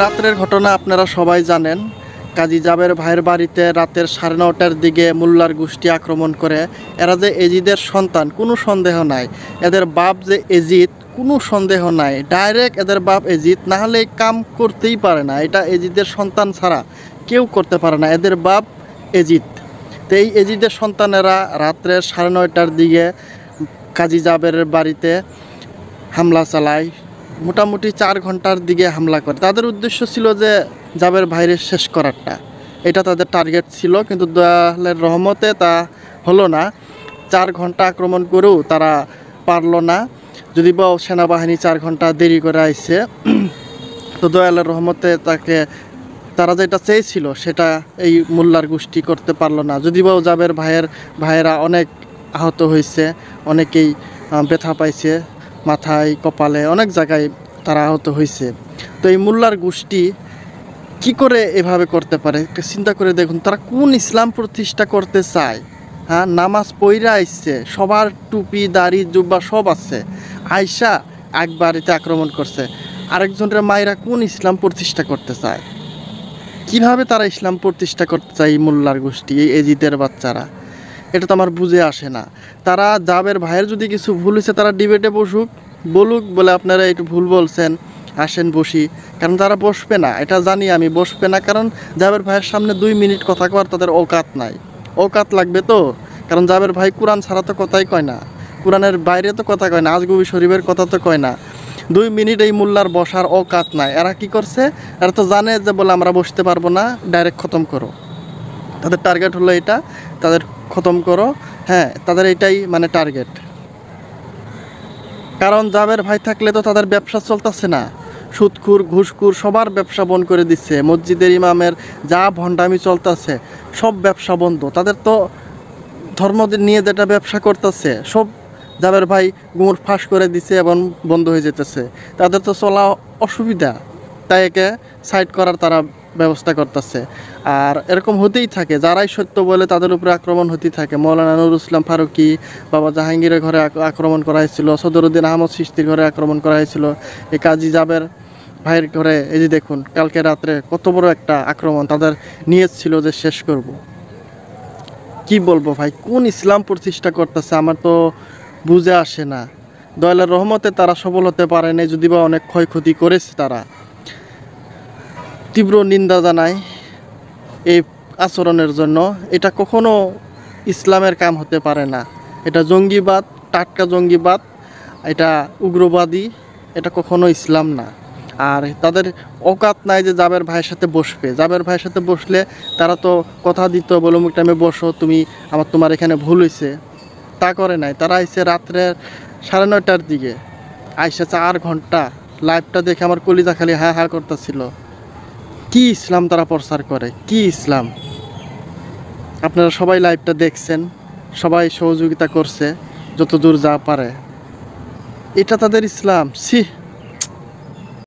রাতের ঘটনা আপনারা সবাই জানেন। কাজী জাবের ভাইয়ের বাড়িতে রাতের 9:30টার দিকে মোল্লার গোষ্ঠী আক্রমণ করে। এরা যে এজিদের সন্তান কোনো সন্দেহ নাই, এদের বাপ যে এজিদ কোনো সন্দেহ নাই, ডাইরেক্ট এদের বাপ এজিদ, না হলে কাম করতেই পারে না। এটা এজিদের সন্তান ছাড়া কেউ করতে পারে না, এদের বাপ এজিদ। তো এই এজিদের সন্তানেরা রাত্রে 9:30টার দিকে কাজী জাবের বাড়িতে হামলা চালায়। মোটামুটি 4 ঘন্টার দিকে হামলা করে। তাদের উদ্দেশ্য ছিল যে জাবের ভাইরে শেষ করারটা, এটা তাদের টার্গেট ছিল, কিন্তু দয়ালের রহমতে তা হলো না। 4 ঘন্টা আক্রমণ করেও তারা পারলো না, যদি বা সেনাবাহিনী 4 ঘন্টা দেরি করে আইছে। তো দয়ালের রহমতে তারা যেটা চেয়েছিল সেটা এই মোল্লার গোষ্ঠী করতে পারলো না। যদি বা জাবের ভাইয়েরা অনেক আহত হয়েছে, অনেকেই ব্যথা পাইছে, মাথায় কপালে অনেক জায়গায় তারা আহত হয়েছে। তো এই মোল্লার গোষ্ঠী কি করে এভাবে করতে পারে চিন্তা করে দেখুন। তারা কোন ইসলাম প্রতিষ্ঠা করতে চায়? হ্যাঁ, নামাজ পইরা আইসছে, সবার টুপি দাড়ি জুব্বা সব আছে, আয়সা এক বাড়িতে আক্রমণ করছে। আরেকজনের মায়েরা কোন ইসলাম প্রতিষ্ঠা করতে চায়? কিভাবে তারা ইসলাম প্রতিষ্ঠা করতে চায় এই মোল্লার গোষ্ঠী, এই এজিদের বাচ্চারা? এটা তো আমার বুঝে আসে না। তারা জাবের ভাইয়ের যদি কিছু ভুল হয়েছে তারা ডিবেটে বলুক, বলে আপনারা একটু ভুল বলছেন, আসেন বসি। কারণ তারা বসবে না, এটা জানি আমি, বসবে না। কারণ জাবের ভাইয়ের সামনে 2 মিনিট কথা কওয়ার তাদের অকাত নাই। অকাত লাগবে তো, কারণ জাবের ভাই কোরআন ছাড়া তো কথাই কয় না, কোরআনের বাইরে তো কথা কয় না, আজগবি শরীফের কথা তো কয় না। 2 মিনিট এই মোল্লার বসার অকাত নাই। এরা কি করছে? এরা তো জানে যে বলে আমরা বসতে পারবো না, ডাইরেক্ট খতম করো। তাদের টার্গেট হলো এটা, তাদের খতম করো। হ্যাঁ, তাদের এটাই মানে টার্গেট। কারণ জাবের ভাই থাকলে তো তাদের ব্যবসা চলতেছে না। সুদখুর ঘুষখুর সবার ব্যবসা বন্ধ করে দিচ্ছে। মসজিদের ইমামের যা ভণ্ডামি চলতেছে সব ব্যবসা বন্ধ। তাদের তো ধর্ম নিয়ে যেটা ব্যবসা করতেছে সব জাবের ভাই গুমর ফাঁস করে দিছে এবং বন্ধ হয়ে যেতেছে। তাদের তো চলা অসুবিধা, তাই একে সাইড করার তারা ব্যবস্থা করতেছে। আর এরকম হতেই থাকে, যারাই সত্য বলে তাদের উপরে আক্রমণ হতেই থাকে। মৌলানা নুরুল ইসলাম ফারুকি, বাবা জাহাঙ্গীরের ঘরে আক্রমণ করা হয়েছিল, সদরুদ্দিন আহমদ চিশতির ঘরে আক্রমণ করা হয়েছিল, এই কাজী জাবের ভাইয়ের ঘরে এই যে দেখুন কালকে রাত্রে কত বড় একটা আক্রমণ। তাদের নিয়ত ছিল যে শেষ করব। কি বলবো ভাই, কোন ইসলাম প্রতিষ্ঠা করতেছে আমার তো বুঝে আসে না। দয়ালের রহমতে তারা সফল হতে পারে নাই, যদি বা অনেক ক্ষয়ক্ষতি করেছে। তারা তীব্র নিন্দা জানায় এই আচরণের জন্য। এটা কখনো ইসলামের কাম হতে পারে না। এটা জঙ্গিবাদ, টাটকা জঙ্গিবাদ, এটা উগ্রবাদী, এটা কখনো ইসলাম না। আর তাদের অকাত নাই যে জাবের ভাইয়ের সাথে বসবে। জাবের ভাইয়ের সাথে বসলে তারা তো কথা দিত, বলে মুখ টাইমে বসো, তোমার এখানে ভুল হয়েছে। তা করে নাই। তারা আইসে রাত্রে 9:30টার দিকে, আইসে 4 ঘন্টা। লাইভটা দেখে আমার কলিজা খালি হা হা করতেছিল। কি ইসলাম তারা প্রচার করে, কি ইসলাম? আপনারা সবাই লাইভটা দেখছেন, সবাই সহযোগিতা করছে যত দূর যা পারে। এটা তাদের ইসলাম? ছি।